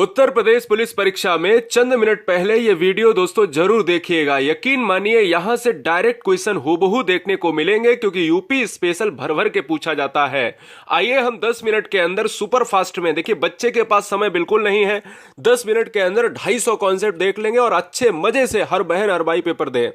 Uttar Pradesh police परीक्षा में चंद minute पहले ये वीडियो दोस्तों जरूर देखिएगा। यकीन मानिए यहां से डायरेक्ट क्वेश्चन हूबहू देखने को मिलेंगे क्योंकि यूपी स्पेशल भर भर के पूछा जाता है। आइए हम 10 मिनट के अंदर सुपर फास्ट में, देखिए बच्चे के पास समय बिल्कुल नहीं है, 10 मिनट के अंदर 250 कॉन्सेप्ट देख लेंगे और अच्छे मजे से हर बहन हर भाई पेपर दे।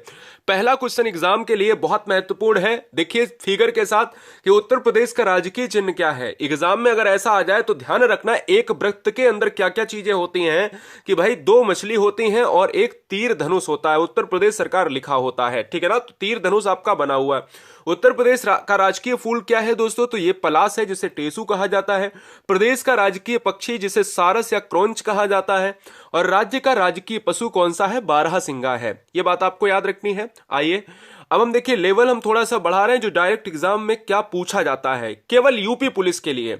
पहला क्वेश्चन एग्जाम के लिए बहुत महत्वपूर्ण है। देखिए फिगर के साथ कि उत्तर प्रदेश का राजकीय चिन्ह क्या है। एग्जाम में अगर ऐसा आ जाए तो ध्यान रखना एक वृत्त के अंदर क्या क्या चीजें होती हैं कि भाई 2 मछली होती हैं और एक तीर धनुष होता है। उत्तर प्रदेश सरकार लिखा होता है, ठीक है ना। तो तीर धनुष आपका बना हुआ है। उत्तर प्रदेश का राजकीय फूल क्या है दोस्तों, तो ये पलास है जिसे टेसू कहा जाता है। प्रदेश का राजकीय पक्षी जिसे सारस या क्रोंच कहा जाता है। और राज्य का राजकीय पशु कौन सा है, बारहसिंगा है। ये बात आपको याद रखनी है। आइए अब हम देखिए लेवल हम थोड़ा सा बढ़ा रहे हैं जो डायरेक्ट एग्जाम में क्या पूछा जाता है केवल यूपी पुलिस के लिए।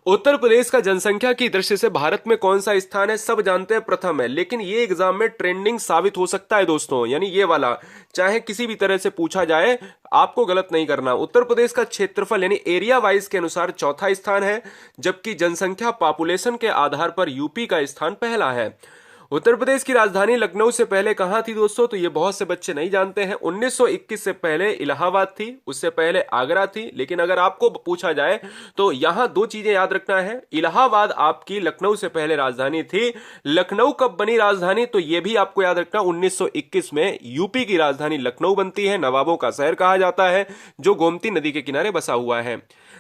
उत्तर प्रदेश का जनसंख्या की दृष्टि से भारत में कौन सा स्थान है, सब जानते हैं प्रथम है, लेकिन ये एग्जाम में ट्रेंडिंग साबित हो सकता है दोस्तों। यानी ये वाला चाहे किसी भी तरह से पूछा जाए, आपको गलत नहीं करना। उत्तर प्रदेश का क्षेत्रफल यानी एरिया वाइज के अनुसार चौथा स्थान है, जबकि जनसंख्या पॉपुलेशन के आधार पर यूपी का स्थान पहला है। उत्तर प्रदेश की राजधानी लखनऊ से पहले कहां थी दोस्तों, तो ये बहुत से बच्चे नहीं जानते हैं। 1921 से पहले इलाहाबाद थी, उससे पहले आगरा थी। लेकिन अगर आपको पूछा जाए तो यहां 2 चीजें याद रखना है। इलाहाबाद आपकी लखनऊ से पहले राजधानी थी। लखनऊ कब बनी राजधानी, तो यह भी आपको याद रखना 1921 में यूपी की राजधानी लखनऊ बनती है। नवाबों का शहर कहा जाता है जो गोमती नदी के किनारे बसा हुआ है।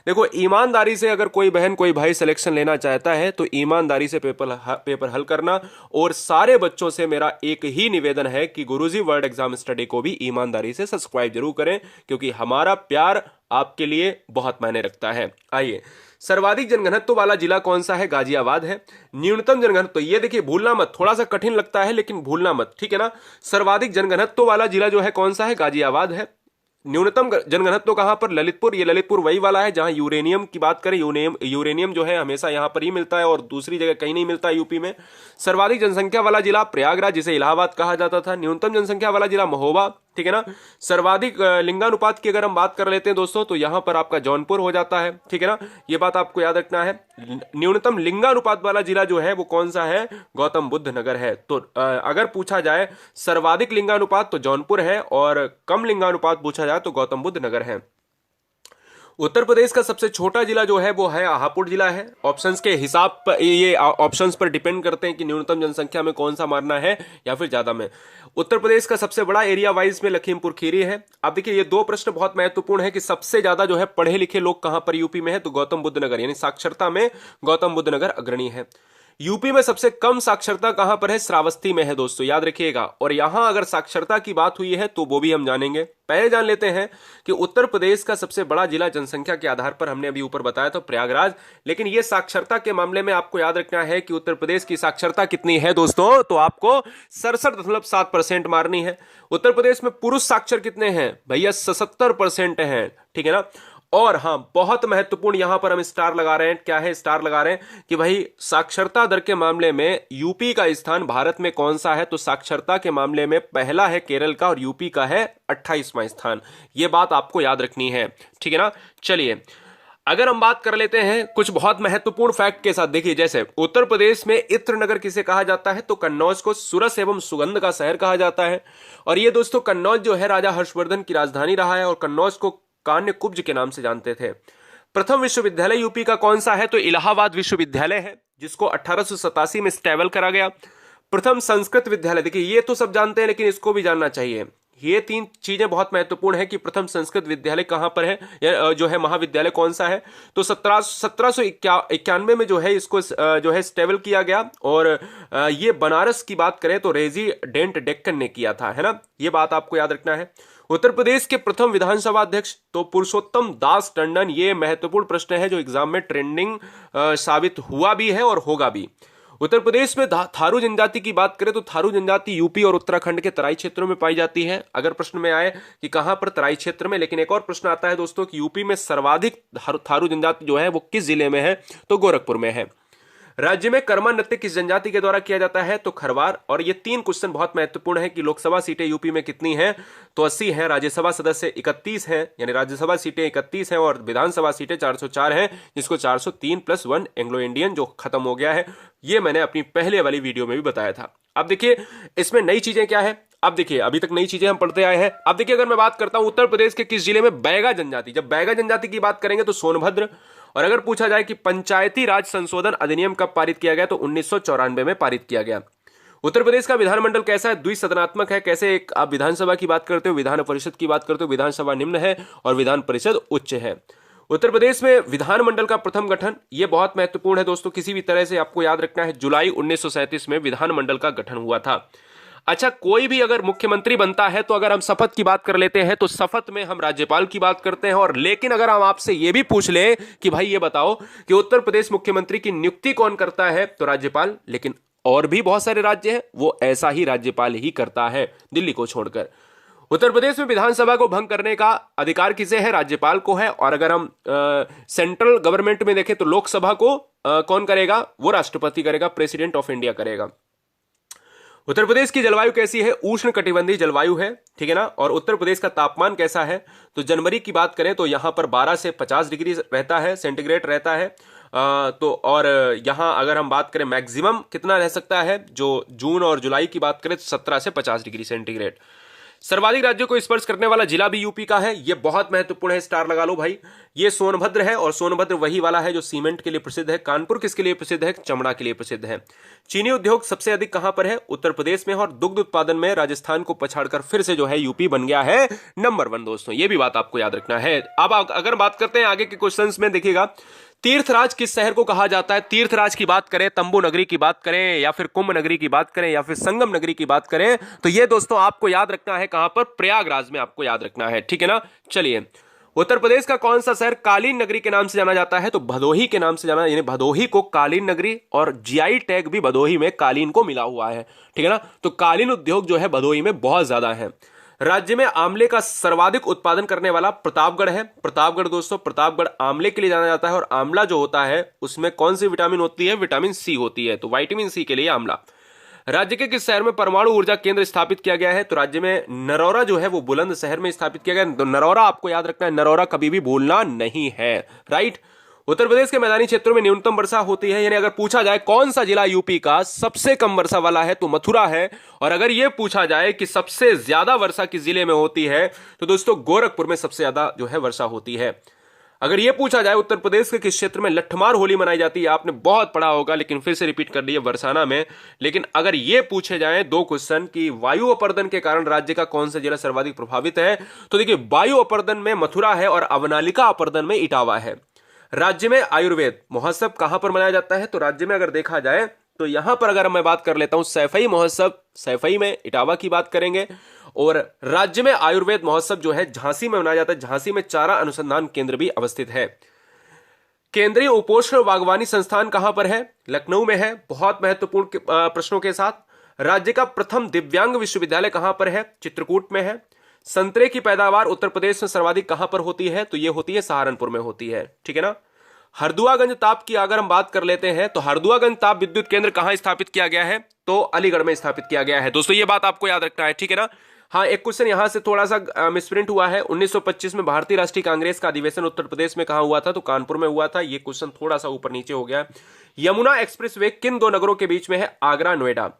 देखो ईमानदारी से अगर कोई बहन कोई भाई सिलेक्शन लेना चाहता है तो ईमानदारी से पेपर हल करना। और सारे बच्चों से मेरा एक ही निवेदन है कि गुरुजी वर्ल्ड एग्जाम स्टडी को भी ईमानदारी से सब्सक्राइब जरूर करें, क्योंकि हमारा प्यार आपके लिए बहुत मायने रखता है। आइए, सर्वाधिक जनघनत्व वाला जिला कौन सा है, गाजियाबाद है। न्यूनतम जनघनत्व, ये देखिए भूलना मत, थोड़ा सा कठिन लगता है लेकिन भूलना मत, ठीक है ना। सर्वाधिक जनघनत्व वाला जिला जो है कौन सा है, गाजियाबाद है। न्यूनतम जनघनत्व कहां पर, ललितपुर। ये ललितपुर वही वाला है जहां यूरेनियम की बात करें, यूरेनियम जो है हमेशा यहां पर ही मिलता है और दूसरी जगह कहीं नहीं मिलता यूपी में। सर्वाधिक जनसंख्या वाला जिला प्रयागराज, जिसे इलाहाबाद कहा जाता था। न्यूनतम जनसंख्या वाला जिला महोबा, ठीक है ना। सर्वाधिक लिंगानुपात की अगर हम बात कर लेते हैं दोस्तों तो यहां पर आपका जौनपुर हो जाता है, ठीक है ना। ये बात आपको याद रखना है। न्यूनतम लिंगानुपात वाला जिला जो है वो कौन सा है, गौतम बुद्ध नगर है। तो अगर पूछा जाए सर्वाधिक लिंगानुपात तो जौनपुर है और कम लिंगानुपात पूछा जाए तो गौतम बुद्ध नगर है। उत्तर प्रदेश का सबसे छोटा जिला जो है वो है हापुड़ जिला है। ऑप्शंस के हिसाब पर ये ऑप्शंस पर डिपेंड करते हैं कि न्यूनतम जनसंख्या में कौन सा मारना है या फिर ज्यादा में। उत्तर प्रदेश का सबसे बड़ा एरिया वाइज में लखीमपुर खीरी है। अब देखिए ये 2 प्रश्न बहुत महत्वपूर्ण है कि सबसे ज्यादा जो है पढ़े लिखे लोग कहां पर यूपी में है, तो गौतम बुद्ध नगर, यानी साक्षरता में गौतम बुद्ध नगर अग्रणी है। यूपी में सबसे कम साक्षरता कहां पर है, श्रावस्ती में है दोस्तों, याद रखिएगा। और यहां अगर साक्षरता की बात हुई है तो वो भी हम जानेंगे। पहले जान लेते हैं कि उत्तर प्रदेश का सबसे बड़ा जिला जनसंख्या के आधार पर हमने अभी ऊपर बताया तो प्रयागराज। लेकिन यह साक्षरता के मामले में आपको याद रखना है कि उत्तर प्रदेश की साक्षरता कितनी है दोस्तों, तो आपको 67.7% मारनी है। उत्तर प्रदेश में पुरुष साक्षर कितने हैं भैया, 77% हैं, ठीक है ना। और हां, बहुत महत्वपूर्ण यहां पर हम स्टार लगा रहे हैं। क्या है स्टार लगा रहे हैं कि भाई साक्षरता दर के मामले में यूपी का स्थान भारत में कौन सा है, तो साक्षरता के मामले में पहला है केरल का और यूपी का है 28वां स्थान। यह बात आपको याद रखनी है, ठीक है ना। चलिए अगर हम बात कर लेते हैं कुछ बहुत महत्वपूर्ण फैक्ट के साथ, देखिए जैसे उत्तर प्रदेश में इत्र नगर किसे कहा जाता है, तो कन्नौज को सुरस एवं सुगंध का शहर कहा जाता है। और ये दोस्तों कन्नौज जो है राजा हर्षवर्धन की राजधानी रहा है और कन्नौज को कान्य कुब्ज के नाम से जानते थे। प्रथम विश्वविद्यालय यूपी का कौन सा है, तो इलाहाबाद विश्वविद्यालय है जिसको 1887 में स्टैबल करा गया। प्रथम संस्कृत विद्यालय, देखिए ये तो सब जानते हैं लेकिन इसको भी जानना चाहिए। ये 3 चीजें बहुत महत्वपूर्ण है कि प्रथम संस्कृत विद्यालय कहां पर है, या जो है महाविद्यालय कौन सा है, तो 1791 में जो है इसको जो है स्टेबल किया गया। और ये बनारस की बात करें तो रेजिडेंट डेक्कन ने किया था, है ना। ये बात आपको याद रखना है। उत्तर प्रदेश के प्रथम विधानसभा अध्यक्ष तो पुरुषोत्तम दास टंडन। ये महत्वपूर्ण प्रश्न है जो एग्जाम में ट्रेंडिंग साबित हुआ भी है और होगा भी। उत्तर प्रदेश में थारू जनजाति की बात करें तो थारू जनजाति यूपी और उत्तराखंड के तराई क्षेत्रों में पाई जाती है। अगर प्रश्न में आए कि कहां पर, तराई क्षेत्र में। लेकिन एक और प्रश्न आता है दोस्तों कि यूपी में सर्वाधिक थारू जनजाति जो है वो किस जिले में है, तो गोरखपुर में है। राज्य में कर्मा नृत्य किस जनजाति के द्वारा किया जाता है? तो खरवार। और ये 3 क्वेश्चन बहुत महत्वपूर्ण है कि लोकसभा सीटें यूपी में कितनी हैं? तो 80 हैं। राज्यसभा सदस्य 31 हैं, यानी राज्यसभा सीटें 31 हैं और विधानसभा सीटें 404 हैं, जिसको 403+1 एंग्लो इंडियन जो खत्म हो गया है, ये मैंने अपनी पहले वाली वीडियो में भी बताया था। अब देखिए इसमें नई चीजें क्या है। अब देखिए अभी तक नई चीजें हम पढ़ते आए हैं। अब देखिए अगर मैं बात करता हूं उत्तर प्रदेश के किस जिले में बैगा जनजाति, जब बैगा जनजाति की बात करेंगे तो सोनभद्र। और अगर पूछा जाए कि पंचायती राज संशोधन अधिनियम कब पारित किया गया, तो 1994 में पारित किया गया। उत्तर प्रदेश का विधानमंडल कैसा है? द्विसदनात्मक है। कैसे? एक आप विधानसभा की बात करते हो, विधान परिषद की बात करते हो, विधानसभा निम्न है और विधान परिषद उच्च है। उत्तर प्रदेश में विधानमंडल का प्रथम गठन, यह बहुत महत्वपूर्ण है दोस्तों, किसी भी तरह से आपको याद रखना है, जुलाई 1937 में विधानमंडल का गठन हुआ था। अच्छा, कोई भी अगर मुख्यमंत्री बनता है तो अगर हम शपथ की बात कर लेते हैं तो शपथ में हम राज्यपाल की बात करते हैं। और लेकिन अगर हम आपसे यह भी पूछ ले कि भाई ये बताओ कि उत्तर प्रदेश मुख्यमंत्री की नियुक्ति कौन करता है, तो राज्यपाल। लेकिन और भी बहुत सारे राज्य हैं वो ऐसा ही राज्यपाल ही करता है, दिल्ली को छोड़कर। उत्तर प्रदेश में विधानसभा को भंग करने का अधिकार किसे है? राज्यपाल को है। और अगर हम सेंट्रल गवर्नमेंट में देखें तो लोकसभा को कौन करेगा? वो राष्ट्रपति करेगा, प्रेसिडेंट ऑफ इंडिया करेगा। उत्तर प्रदेश की जलवायु कैसी है? उष्ण कटिबंधीय जलवायु है, ठीक है ना। और उत्तर प्रदेश का तापमान कैसा है? तो जनवरी की बात करें तो यहां पर 12 से 50 डिग्री रहता है, सेंटीग्रेड रहता है। तो और यहां अगर हम बात करें मैक्सिमम कितना रह सकता है, जो जून और जुलाई की बात करें तो 17 से 50 डिग्री सेंटीग्रेड। सर्वाधिक राज्यों को स्पर्श करने वाला जिला भी यूपी का है, यह बहुत महत्वपूर्ण है, स्टार लगा लो भाई। ये सोनभद्र है और सोनभद्र वही वाला है जो सीमेंट के लिए प्रसिद्ध है। कानपुर किसके लिए प्रसिद्ध है? चमड़ा के लिए प्रसिद्ध है। चीनी उद्योग सबसे अधिक कहां पर है? उत्तर प्रदेश में। और दुग्ध उत्पादन में राजस्थान को पछाड़कर फिर से जो है यूपी बन गया है नंबर 1 दोस्तों, ये भी बात आपको याद रखना है। अब अगर बात करते हैं आगे के क्वेश्चंस में, देखिएगा तीर्थराज किस शहर को कहा जाता है? तीर्थराज की बात करें, तंबू नगरी की बात करें, या फिर कुंभ नगरी की बात करें, या फिर संगम नगरी की बात करें, तो ये दोस्तों आपको याद रखना है कहां पर? प्रयागराज में आपको याद रखना है, ठीक है ना। चलिए, उत्तर प्रदेश का कौन सा शहर कालीन नगरी के नाम से जाना जाता है? तो भदोही के नाम से जाना, यानी भदोही को कालीन नगरी, और जीआई टैग भी भदोही में कालीन को मिला हुआ है, ठीक है ना। तो कालीन उद्योग जो है भदोही में बहुत ज्यादा है। राज्य में आंवले का सर्वाधिक उत्पादन करने वाला प्रतापगढ़ है। प्रतापगढ़ दोस्तों, प्रतापगढ़ आंवले के लिए जाना जाता है। और आंवला जो होता है उसमें कौन सी विटामिन होती है? विटामिन सी होती है, तो विटामिन सी के लिए आंवला। राज्य के किस शहर में परमाणु ऊर्जा केंद्र स्थापित किया गया है? तो राज्य में नरौरा जो है वो बुलंद शहर में स्थापित किया गया। तो नरौरा आपको याद रखना है, नरौरा कभी भी भूलना नहीं है, राइट। उत्तर प्रदेश के मैदानी क्षेत्रों में न्यूनतम वर्षा होती है, यानी अगर पूछा जाए कौन सा जिला यूपी का सबसे कम वर्षा वाला है, तो मथुरा है। और अगर यह पूछा जाए कि सबसे ज्यादा वर्षा किस जिले में होती है, तो दोस्तों गोरखपुर में सबसे ज्यादा जो है वर्षा होती है। अगर यह पूछा जाए उत्तर प्रदेश के किस क्षेत्र में लठमार होली मनाई जाती है, आपने बहुत पढ़ा होगा लेकिन फिर से रिपीट कर दिया, बरसाना में। लेकिन अगर यह पूछे जाए 2 क्वेश्चन कि वायु अपर्दन के कारण राज्य का कौन सा जिला सर्वाधिक प्रभावित है, तो देखिए वायु अपर्दन में मथुरा है और अवनालिका अपर्दन में इटावा है। राज्य में आयुर्वेद महोत्सव कहां पर मनाया जाता है? तो राज्य में अगर देखा जाए तो यहां पर अगर मैं बात कर लेता हूं सैफई महोत्सव, सैफई में इटावा की बात करेंगे। और राज्य में आयुर्वेद महोत्सव जो है झांसी में मनाया जाता है। झांसी में चारा अनुसंधान केंद्र भी अवस्थित है। केंद्रीय उपोष्ण बागवानी संस्थान कहां पर है? लखनऊ में है। बहुत महत्वपूर्ण प्रश्नों के साथ। राज्य का प्रथम दिव्यांग विश्वविद्यालय कहां पर है? चित्रकूट में है। संतरे की पैदावार उत्तर प्रदेश में सर्वाधिक कहां पर होती है? तो यह होती है सहारनपुर में होती है, ठीक है ना। हरदुआगंज ताप की अगर हम बात कर लेते हैं तो हरदुआगंज ताप विद्युत केंद्र कहां स्थापित किया गया है? तो अलीगढ़ में स्थापित किया गया है। दोस्तों ये बात आपको याद रखना है, ठीक है ना। हाँ, एक क्वेश्चन यहां से थोड़ा सा मिसप्रिंट हुआ है। 1925 में भारतीय राष्ट्रीय कांग्रेस का अधिवेशन उत्तर प्रदेश में कहां हुआ था? तो कानपुर में हुआ था। ये क्वेश्चन थोड़ा सा ऊपर नीचे हो गया। यमुना एक्सप्रेसवे किन 2 नगरों के बीच में है? आगरा नोएडा।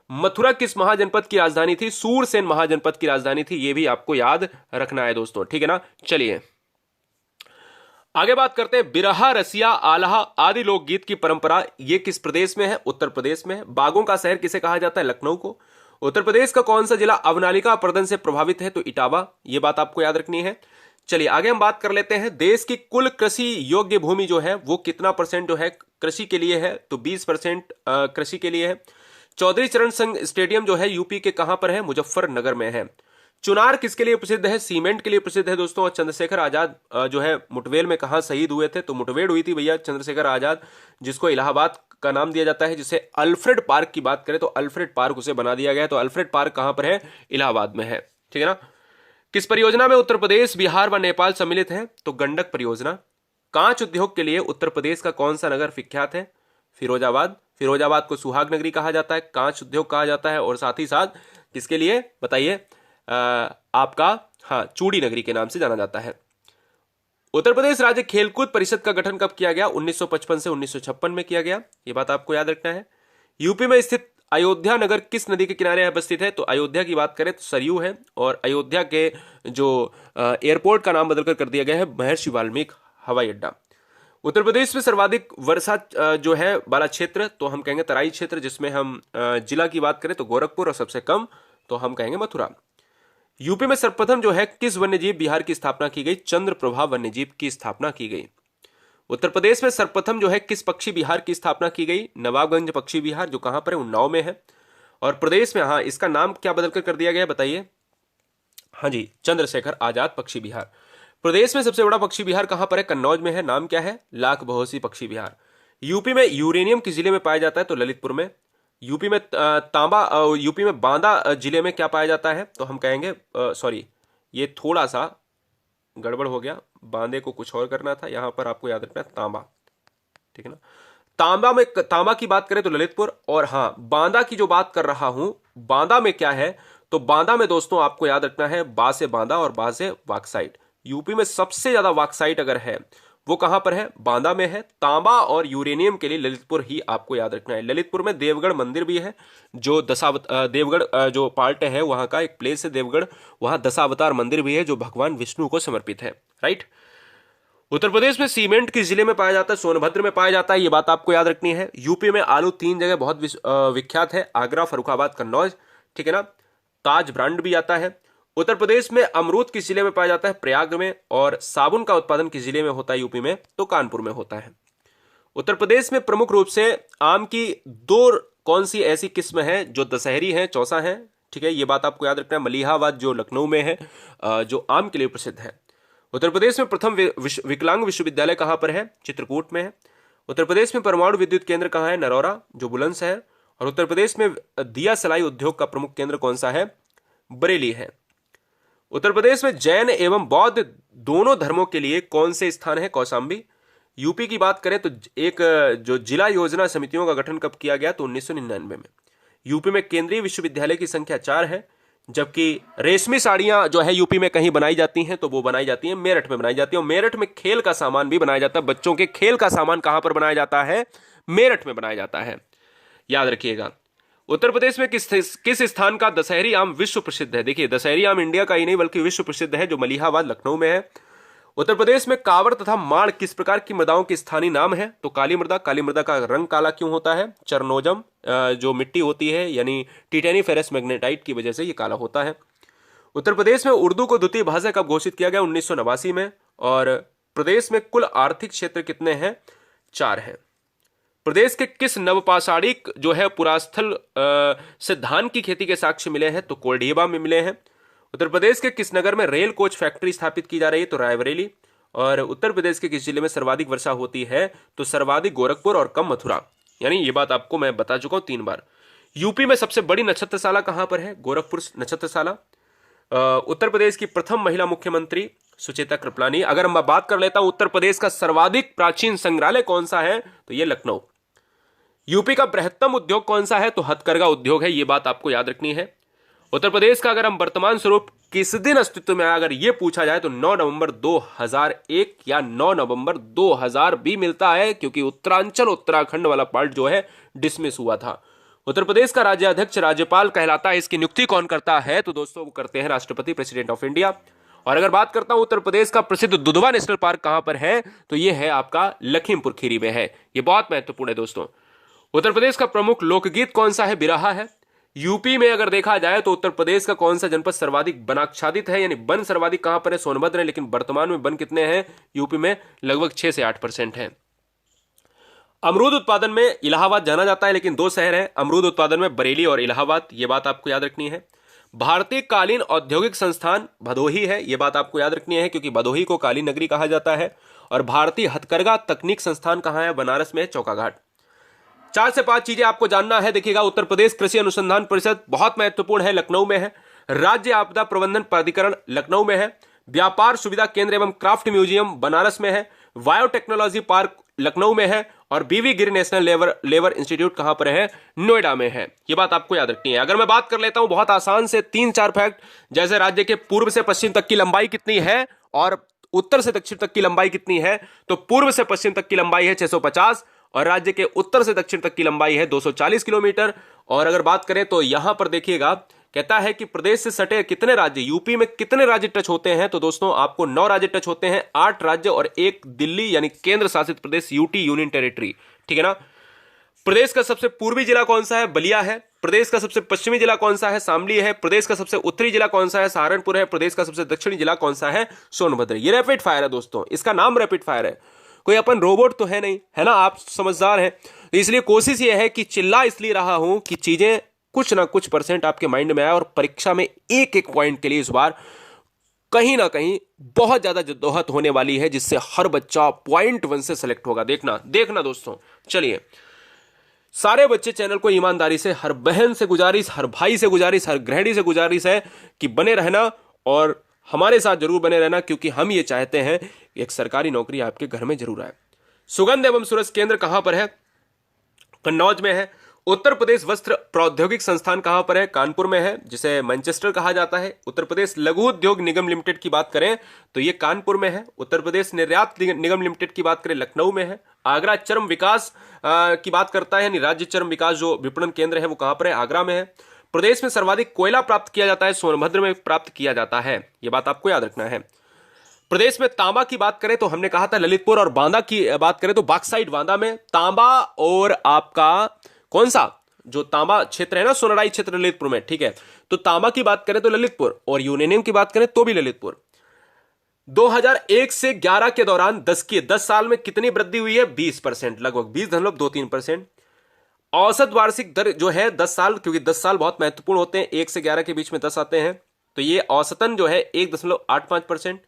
मथुरा किस महाजनपद की राजधानी थी? सूरसेन महाजनपद की राजधानी थी। यह भी आपको याद रखना है दोस्तों, ठीक है ना। चलिए आगे बात करते हैं। बिरहा, रसिया, आल्हा आदि लोकगीत की परंपरा ये किस प्रदेश में है? उत्तर प्रदेश में है। बागों का शहर किसे कहा जाता है? लखनऊ को। उत्तर प्रदेश का कौन सा जिला अवनालिका अपर्दन से प्रभावित है? तो इटावा। ये बात आपको याद रखनी है। चलिए आगे हम बात कर लेते हैं। देश की कुल कृषि योग्य भूमि जो है वो कितना % जो है कृषि के लिए है? तो 20% कृषि के लिए है। चौधरी चरण सिंह स्टेडियम जो है यूपी के कहां पर है? मुजफ्फरनगर में है। चुनार किसके लिए प्रसिद्ध है? सीमेंट के लिए प्रसिद्ध है दोस्तों। और चंद्रशेखर आजाद जो है मुठभेड़ में कहां शहीद हुए थे? तो मुठभेड़ हुई थी भैया चंद्रशेखर आजाद, जिसको इलाहाबाद का नाम दिया जाता है। जिसे अल्फ्रेड पार्क की बात करें तो अल्फ्रेड पार्क उसे बना दिया गया। तो अल्फ्रेड पार्क कहां पर है? इलाहाबाद में है, ठीक है ना। किस परियोजना में उत्तर प्रदेश, बिहार व नेपाल सम्मिलित है? तो गंडक परियोजना। कांच उद्योग के लिए उत्तर प्रदेश का कौन सा नगर विख्यात है? फिरोजाबाद। फिरोजाबाद को सुहाग नगरी कहा जाता है, कांच उद्योग कहा जाता है, और साथ ही साथ किसके लिए बताइए, आपका हाँ चूड़ी नगरी के नाम से जाना जाता है। उत्तर प्रदेश राज्य खेलकूद परिषद का गठन कब किया गया? 1955 से 1956 में किया गया, ये बात आपको याद रखना है। यूपी में स्थित अयोध्या नगर किस नदी के किनारे अवस्थित है? तो अयोध्या की बात करें तो सरयू है, और अयोध्या के जो एयरपोर्ट का नाम बदलकर कर दिया गया है महर्षि वाल्मीकि हवाई अड्डा। उत्तर प्रदेश में सर्वाधिक वर्षा जो है वाला क्षेत्र तो हम कहेंगे तराई क्षेत्र, जिसमें हम जिला की बात करें तो गोरखपुर, और सबसे कम तो हम कहेंगे मथुरा। यूपी में सर्वप्रथम जो है किस वन्यजीव विहार की स्थापना की गई? चंद्रप्रभा वन्यजीव की स्थापना की गई। उत्तर प्रदेश में सर्वप्रथम जो है किस पक्षी विहार की स्थापना की गई? नवाबगंज पक्षी विहार, जो कहां पर है? उन्नाव में है। और प्रदेश में हाँ इसका नाम क्या बदलकर कर दिया गया बताइए? हाँ जी, चंद्रशेखर आजाद पक्षी विहार। प्रदेश में सबसे बड़ा पक्षी विहार कहां पर है? कन्नौज में है, नाम क्या है? लाख बहोसी पक्षी विहार। यूपी में यूरेनियम किस जिले में पाया जाता है? तो ललितपुर में। यूपी में यूपी में बांदा जिले में क्या पाया जाता है? तो हम कहेंगे सॉरी, ये थोड़ा सा गड़बड़ हो गया, बांदे को कुछ और करना था, यहां पर आपको याद रखना है तांबा, ठीक है ना। तांबा की बात करें तो ललितपुर, और हां बांदा की जो बात कर रहा हूं, बांदा में क्या है? तो बांदा में दोस्तों आपको याद रखना है बा से बांदा और बा से बॉक्साइट। यूपी में सबसे ज्यादा बॉक्साइट अगर है वो कहां पर है? बांदा में है। तांबा और यूरेनियम के लिए ललितपुर ही आपको याद रखना है। ललितपुर में देवगढ़ मंदिर भी है, जो देवगढ़ जो पार्ट है वहां का एक प्लेस है देवगढ़, वहां दशावतार मंदिर भी है जो भगवान विष्णु को समर्पित है, राइट। उत्तर प्रदेश में सीमेंट किस जिले में पाया जाता है? सोनभद्र में पाया जाता है, ये बात आपको याद रखनी है। यूपी में आलू 3 जगह बहुत विख्यात है, आगरा, फर्रुखाबाद, कन्नौज, ठीक है ना। ताज ब्रांड भी आता है। उत्तर प्रदेश में अमरूद किस जिले में पाया जाता है? प्रयाग में। और साबुन का उत्पादन किस जिले में होता है यूपी में? तो कानपुर में होता है। उत्तर प्रदेश में प्रमुख रूप से आम की 2 कौन सी ऐसी किस्म है जो दशहरी है, चौसा है, ठीक है, ये बात आपको याद रखना है। मलिहाबाद जो लखनऊ में है, जो आम के लिए प्रसिद्ध है। उत्तर प्रदेश में प्रथम विकलांग विश्वविद्यालय कहां पर है? चित्रकूट में है। उत्तर प्रदेश में परमाणु विद्युत केंद्र कहां है? नरौरा, जो बुलंदशहर। और उत्तर प्रदेश में दिया सलाई उद्योग का प्रमुख केंद्र कौन सा है? बरेली है। उत्तर प्रदेश में जैन एवं बौद्ध दोनों धर्मों के लिए कौन से स्थान है? कौशाम्बी। यूपी की बात करें तो एक जो जिला योजना समितियों का गठन कब किया गया? तो 1999 में। यूपी में केंद्रीय विश्वविद्यालय की संख्या 4 है, जबकि रेशमी साड़ियां जो है यूपी में कहीं बनाई जाती हैं तो वो बनाई जाती हैं मेरठ में बनाई जाती है। और मेरठ में खेल का सामान भी बनाया जाता है। बच्चों के खेल का सामान कहां पर बनाया जाता है? मेरठ में बनाया जाता है, याद रखिएगा। उत्तर प्रदेश में किस स्थान का दशहरी आम विश्व प्रसिद्ध है? देखिए, दशहरी आम इंडिया का ही नहीं बल्कि विश्व प्रसिद्ध है, जो मलिहाबाद लखनऊ में है। उत्तर प्रदेश में कांवड़ तथा माण किस प्रकार की मृदाओं के स्थानीय नाम है? तो काली मृदा। काली मृदा का रंग काला क्यों होता है? चरनोजम जो मिट्टी होती है यानी टिटेनिफेरस मैग्नेटाइट की वजह से ये काला होता है। उत्तर प्रदेश में उर्दू को द्वितीय भाषा कब घोषित किया गया? 1989 में। और प्रदेश में कुल आर्थिक क्षेत्र कितने हैं? 4 हैं। प्रदेश के किस नवपाषाणिक जो है पुरास्थल से धान की खेती के साक्ष्य मिले हैं? तो कोल्डियबा में मिले हैं। उत्तर प्रदेश के किस नगर में रेल कोच फैक्ट्री स्थापित की जा रही है? तो रायबरेली। और उत्तर प्रदेश के किस जिले में सर्वाधिक वर्षा होती है? तो सर्वाधिक गोरखपुर और कम मथुरा। यानी ये बात आपको मैं बता चुका हूं 3 बार। यूपी में सबसे बड़ी नक्षत्रशाला कहां पर है? गोरखपुर नक्षत्रशाला। उत्तर प्रदेश की प्रथम महिला मुख्यमंत्री सुचेता कृपलानी। अगर मैं बात कर लेता हूं उत्तर प्रदेश का सर्वाधिक प्राचीन संग्रहालय कौन सा है? तो ये लखनऊ। यूपी का बृहत्तम उद्योग कौन सा है? तो हथकरघा उद्योग है, ये बात आपको याद रखनी है। उत्तर प्रदेश का अगर हम वर्तमान स्वरूप किस दिन अस्तित्व में आया अगर ये पूछा जाए तो 9 नवंबर 2001 या 9 नवंबर 2000 भी मिलता है, क्योंकि उत्तरांचल उत्तराखंड वाला पार्ट जो है डिसमिस हुआ था। उत्तर प्रदेश का राज्याध्यक्ष राज्यपाल कहलाता है, इसकी नियुक्ति कौन करता है? तो दोस्तों वो करते हैं राष्ट्रपति, प्रेसिडेंट ऑफ इंडिया। और अगर बात करता हूं उत्तर प्रदेश का प्रसिद्ध दुधवा नेशनल पार्क कहां पर है? तो ये है आपका लखीमपुर खीरी में है। ये बहुत महत्वपूर्ण है दोस्तों। उत्तर प्रदेश का प्रमुख लोकगीत कौन सा है? बिरहा है। यूपी में अगर देखा जाए तो उत्तर प्रदेश का कौन सा जनपद सर्वाधिक वनाच्छादित है, यानी वन सर्वाधिक कहां पर है? सोनभद्र है। लेकिन वर्तमान में वन कितने हैं यूपी में? लगभग 6 से 8% है। अमरूद उत्पादन में इलाहाबाद जाना जाता है, लेकिन 2 शहर हैं अमरूद उत्पादन में, बरेली और इलाहाबाद। यह बात आपको याद रखनी है। भारतीय कालीन औद्योगिक संस्थान भदोही है, यह बात आपको याद रखनी है, क्योंकि भदोही को कालीन नगरी कहा जाता है। और भारतीय हथकरघा तकनीक संस्थान कहां है? बनारस में, चौकाघाट। 4 से 5 चीजें आपको जानना है। देखिएगा, उत्तर प्रदेश कृषि अनुसंधान परिषद बहुत महत्वपूर्ण है, लखनऊ में है। राज्य आपदा प्रबंधन प्राधिकरण लखनऊ में है। व्यापार सुविधा केंद्र एवं क्राफ्ट म्यूजियम बनारस में है। बायोटेक्नोलॉजी पार्क लखनऊ में है, और बीवी गिर नेशनल लेबर इंस्टीट्यूट कहां पर है? नोएडा में है। ये बात आपको याद रखनी है। अगर मैं बात कर लेता हूं बहुत आसान से 3-4 फैक्ट, जैसे राज्य के पूर्व से पश्चिम तक की लंबाई कितनी है और उत्तर से दक्षिण तक की लंबाई कितनी है, तो पूर्व से पश्चिम तक की लंबाई है 650 और राज्य के उत्तर से दक्षिण तक की लंबाई है 240 किलोमीटर। और अगर बात करें तो यहां पर देखिएगा, कहता है कि प्रदेश से सटे कितने राज्य, यूपी में कितने राज्य टच होते हैं, तो दोस्तों आपको 9 राज्य टच होते हैं, 8 राज्य और 1 दिल्ली यानी केंद्र शासित प्रदेश यूटी, यूनियन टेरिटरी। ठीक है ना। प्रदेश का सबसे पूर्वी जिला कौन सा है? बलिया है। प्रदेश का सबसे पश्चिमी जिला कौन सा है? शामली है। प्रदेश का सबसे उत्तरी जिला कौन सा है? सहारनपुर है। प्रदेश का सबसे दक्षिणी जिला कौन सा है? सोनभद्र। ये रैपिड फायर है दोस्तों, इसका नाम रैपिड फायर है, कोई अपन रोबोट तो है नहीं, है ना, आप समझदार हैं। इसलिए कोशिश ये है कि चिल्ला इसलिए रहा हूं कि चीजें कुछ ना कुछ परसेंट आपके माइंड में आए और परीक्षा में एक एक पॉइंट के लिए इस बार कहीं ना कहीं बहुत ज्यादा जद्दोजहद होने वाली है, जिससे हर बच्चा पॉइंट 1 से सेलेक्ट होगा। देखना दोस्तों। चलिए, सारे बच्चे चैनल को ईमानदारी से, हर बहन से गुजारिश, हर भाई से गुजारिश, हर गृहिणी से गुजारिश है कि बने रहना और हमारे साथ जरूर बने रहना, क्योंकि हम ये चाहते हैं कि एक सरकारी नौकरी आपके घर में जरूर आए। सुगंध एवं सूरज केंद्र कहां पर है? कन्नौज में है। उत्तर प्रदेश वस्त्र प्रौद्योगिक संस्थान कहां पर है? कानपुर में है, जिसे मैनचेस्टर कहा जाता है। उत्तर प्रदेश लघु उद्योग निगम लिमिटेड की बात करें तो यह कानपुर में है। उत्तर प्रदेश निर्यात निगम लिमिटेड की बात करें लखनऊ में है। आगरा चर्म विकास की बात करता है, यानी राज्य चर्म विकास जो विपणन केंद्र है वो कहां पर है? आगरा में है। प्रदेश में सर्वाधिक कोयला प्राप्त किया जाता है, सोनभद्र में प्राप्त किया जाता है। यह बात आपको याद रखना है। प्रदेश में तांबा की बात करें तो हमने कहा था ललितपुर, और बांदा की बात करें तो बॉक्साइट बांदा में। तांबा और आपका कौन सा जो तांबा क्षेत्र है ना, सोनराई क्षेत्र ललितपुर में। ठीक है, तो तांबा की बात करें तो ललितपुर, और यूरेनियम की बात करें तो भी ललितपुर। 2001 से 11 के दौरान 10 साल में कितनी वृद्धि हुई है? 20%, लगभग 20.23%। औसत वार्षिक दर जो है 10 साल, क्योंकि 10 साल बहुत महत्वपूर्ण होते हैं, 1 से 11 के बीच में 10 आते हैं, तो ये औसतन जो है 1.85%।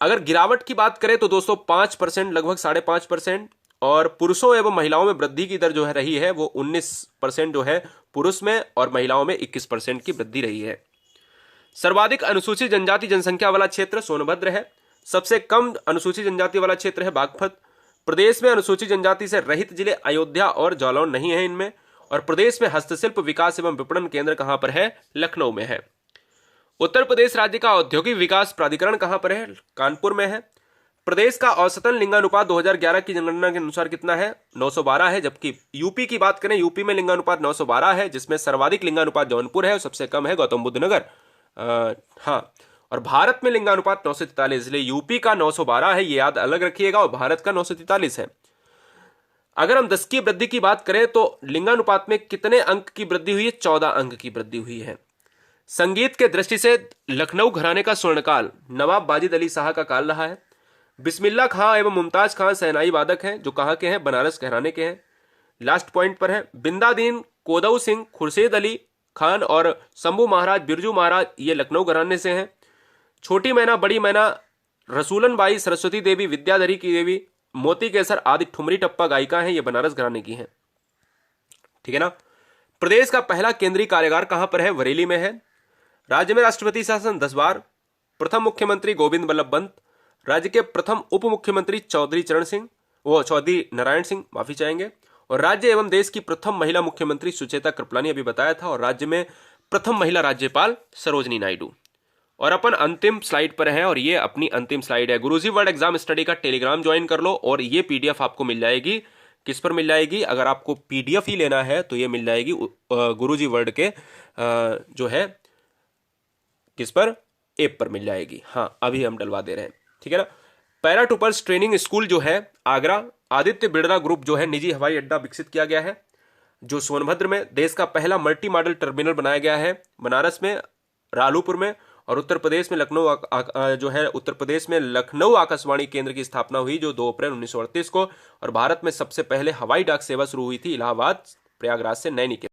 अगर गिरावट की बात करें तो दोस्तों 5%, लगभग 5.5%। और पुरुषों एवं महिलाओं में वृद्धि की दर जो है रही है वो 19% जो है पुरुष में, और महिलाओं में 21% की वृद्धि रही है। सर्वाधिक अनुसूचित जनजाति जनसंख्या वाला क्षेत्र सोनभद्र है। सबसे कम अनुसूचित जनजाति वाला क्षेत्र है बागपत। प्रदेश में अनुसूचित जनजाति से रहित जिले अयोध्या और जालौन नहीं है इनमें। और प्रदेश में हस्तशिल्प विकास एवं विपणन केंद्र कहां पर है? लखनऊ में है। उत्तर प्रदेश राज्य का औद्योगिक विकास प्राधिकरण कहां पर है? कानपुर में है। प्रदेश का औसतन लिंगानुपात 2011 की जनगणना के अनुसार कितना है? 912 है। जबकि यूपी की बात करें, यूपी में लिंगानुपात 912 है, जिसमें सर्वाधिक लिंगानुपात जौनपुर है और सबसे कम है गौतम बुद्ध नगर। हाँ, और भारत में लिंगानुपात 943, इसलिए यूपी का 912 है, ये याद अलग रखिएगा, और भारत का 943 है। अगर हम 10 की वृद्धि की बात करें तो लिंगानुपात में कितने अंक की वृद्धि हुई है? 14 अंक की वृद्धि हुई है। संगीत के दृष्टि से लखनऊ घराने का स्वर्णकाल नवाब वाजिद अली शाह का काल रहा है। बिस्मिल्लाह खां एवं मुमताज खां शहनाई वादक हैं, जो कहां के हैं? बनारस घराने के हैं। लास्ट पॉइंट पर है, बिंदादीन, कोदऊ सिंह, खुर्शीद अली खान और शंभू महाराज, बिरजू महाराज, ये लखनऊ घराने से हैं। छोटी मैना, बड़ी मैना, रसूलन बाई, सरस्वती देवी, विद्याधरी की देवी, मोती केसर आदि ठुमरी टप्पा गायिका हैं, ये बनारस घराने की हैं। ठीक है ना। प्रदेश का पहला केंद्रीय कारागार कहां पर है? बरेली में है। राज्य में राष्ट्रपति शासन 10 बार। प्रथम मुख्यमंत्री गोविंद बल्लभ पंत। राज्य के प्रथम उप मुख्यमंत्री चौधरी नारायण सिंह, माफी चाहेंगे। और राज्य एवं देश की प्रथम महिला मुख्यमंत्री सुचेता कृपलानी, अभी बताया था। और राज्य में प्रथम महिला राज्यपाल सरोजनी नायडू। और अपन अंतिम स्लाइड पर हैं, और ये अपनी अंतिम स्लाइड है। गुरुजी वर्ल्ड एग्जाम स्टडी का टेलीग्राम ज्वाइन कर लो, और ये पीडीएफ आपको मिल जाएगी। किस पर मिल जाएगी? अगर आपको पीडीएफ ही लेना है तो ये मिल जाएगी गुरुजी वर्ल्ड के जो है किस पर? ऐप पर मिल जाएगी। हाँ, अभी हम डलवा दे रहे हैं। ठीक है ना। पैराट्रूपर्स ट्रेनिंग स्कूल जो है आगरा, आदित्य बिरला ग्रुप जो है निजी हवाई अड्डा विकसित किया गया है, जो सोनभद्र में देश का पहला मल्टी मॉडल टर्मिनल बनाया गया है। बनारस में, रालूपुर में, और उत्तर प्रदेश में लखनऊ आकाशवाणी केंद्र की स्थापना हुई, जो 2 अप्रैल 1938 को। और भारत में सबसे पहले हवाई डाक सेवा शुरू हुई थी इलाहाबाद प्रयागराज से नैनी के